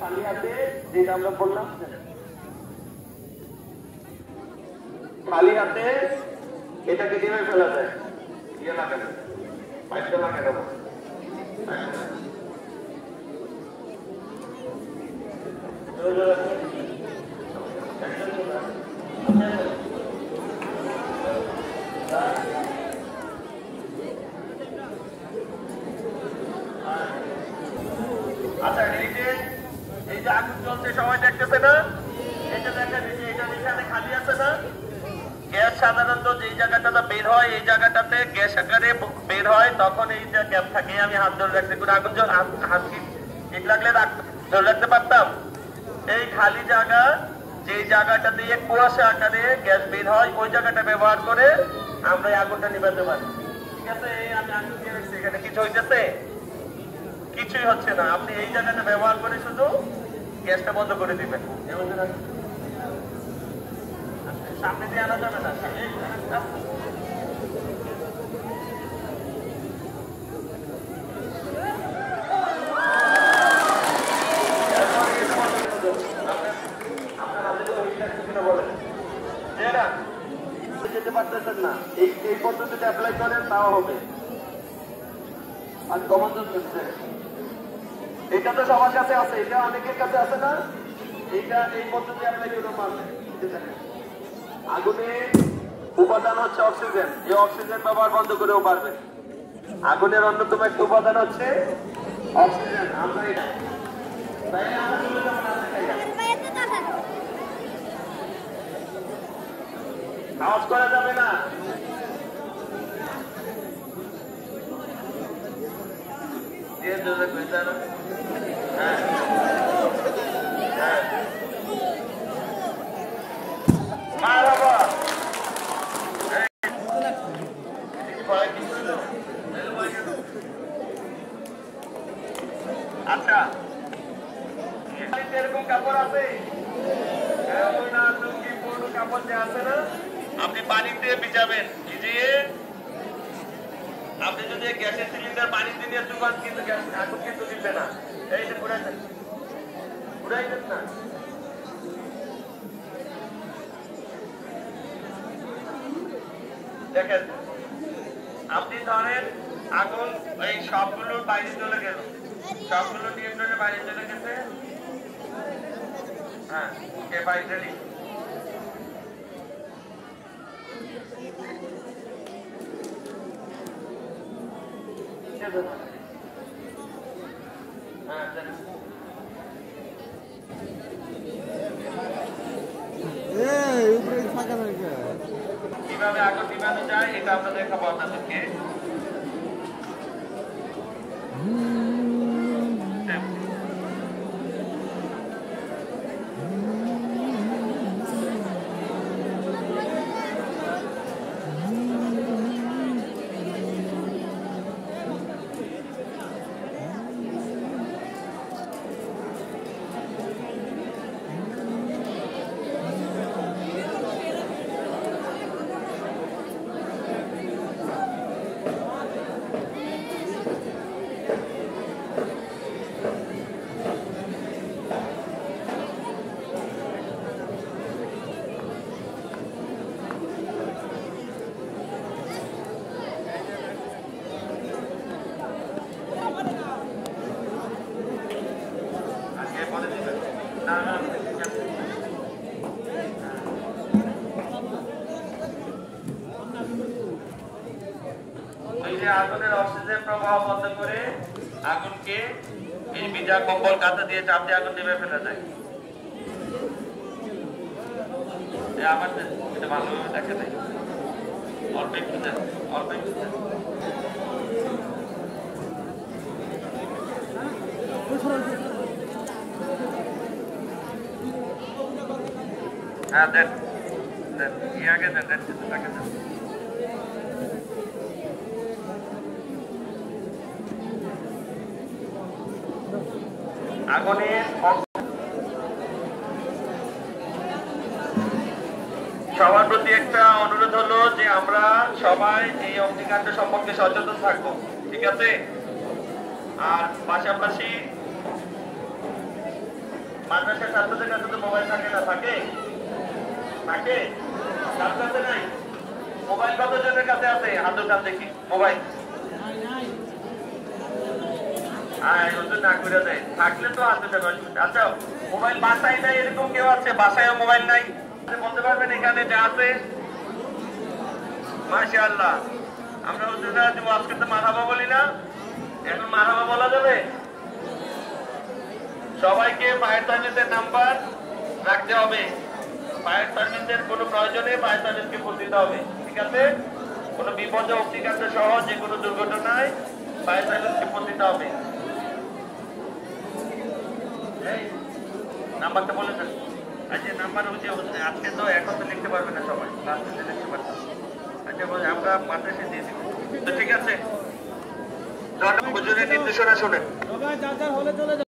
খালি হাতে যেটা আমরা বললাম খালি হাতে এটাকে কিভাবে ফেলা যায় ইয়ে লাগানো পাইপটা লাগানো আচ্ছা এই যে আগুন চলছে সবাই দেখতেছে না এটা দেখেন এটা এখানে খালি আছে না গ্যাস সাধারণত যেই জায়গাটাতে বের হয় এই জায়গাটাতে গ্যাস আকারে বের হয় তখন এই যে গ্যাপ থাকে আমি হাত ধরে রাখতে কোনো আগুন হাত কি ঠিক লাগলে ধরে রাখতে পারতাম এই খালি জায়গা যেই জায়গাটা দিয়ে কুয়াশা আকারে গ্যাস বের হয় ওই জায়গাটা ব্যবহার করে আমরা এই আগুনটা নিভাতে পারি ঠিক আছে আমি আগুন দিয়ে রাখছি এখানে কিছু হইতেছে কিছুই হচ্ছে না আপনি এই জায়গাটা ব্যবহার করে শুধু গ্যাসটা বন্ধ করে দিবেন সামনে দিয়ে আনা যাবে না যেতে পারতেছেন না এই পদ্ধতিতে অ্যাপ্লাই করেন তাও হবে আর কমন এটা তো সবার কাছে আছে এটা অনেকের কাছে আছে না এইটা এই পদ্ধতি অ্যাপ্লাই করে পারবে আগুনের উপাদান হচ্ছে অক্সিজেন এই অক্সিজেন ব্যবহার বন্ধ করেও পারবে আগুনের অন্যতম একটা উপাদান হচ্ছে অক্সিজেন আমরা এটা আওয়াজ করা যাবে না আচ্ছা এরকম কাপড় আছে কাপড় যে আছে না আপনি পানিতে ভিজাবেন ভিজিয়ে আপনি যদি গ্যাসের সিলিন্ডার পানিতে নিয়ে চুবান কিন্তু আগুন কিন্তু দিবে না এই যে ঘুরাইছেন না দেখেন আপনি ধরেন আগুন এই সবগুলোর বাইরে চলে গেল সবগুলো নিয়ন্ত্রণের বাইরে চলে গেছে হ্যাঁ ওকে বাইরে কিভাবে আগুন নিভানো যায় এটা আমরা দেখাবো আপনাদেরকে আগুনের অক্সিজেন প্রবাহ বন্ধ করে আগুনকে এই ভিজা কম্বল কাঁথা দিয়ে চাপ দিয়ে আগুন নিভে ফেলা যায় আমার এটা ভালোভাবে দেখে দেয় অল্প একটু দেন অল্প একটু দেন হ্যাঁ দেন দেন আগে দেন দেন তাকে দেন আগুনের সবার প্রতি একটা অনুরোধ হলো যে আমরা সবাই এই অগ্নিকাণ্ড সম্পর্কে সচেতন থাকবো ঠিক আছে আর পাশাপাশি মাদ্রাসার ছাত্রদের কাছে তো মোবাইল থাকে না? থাকে থাকে কার কাছে নাই? মোবাইল কতজনের কাছে আছে? হাত উঠান দেখি। মোবাইল না করে দেয়, থাকলে তো হাত উঠান। আচ্ছা, মোবাইল বাসায় নাই এরকম কেউ আছে? বাসায়ও মোবাইল নাই? বলতে পারবেন এখানে যা আছে? মাশাআল্লাহ। আমরা হুজুররা যে ওয়াজ করতে মারহাবা বলি না, এখন মারহাবা বলা যাবে? সবাইকে ফায়ার সার্ভিসের নাম্বার রাখতে হবে। ফায়ার সার্ভিসের কোনো প্রয়োজনে ফায়ার সার্ভিসকে ফোন দিতে হবে, ঠিক আছে? কোনো বিপদে অগ্নিকাণ্ড সহ যে কোনো দুর্ঘটনায় ফায়ার সার্ভিসকে ফোন দিতে হবে। নাম্বারটা বলে দেন। আচ্ছা, নাম্বার হচ্ছে আজকে তো এখন তো লিখতে পারবে না সবাই, লাস্টে লিখতে পারতাম। আচ্ছা, আমরা মাদ্রাসায় দিয়ে দিব, তো ঠিক আছে? হুজুরের নির্দেশনা শোনেন।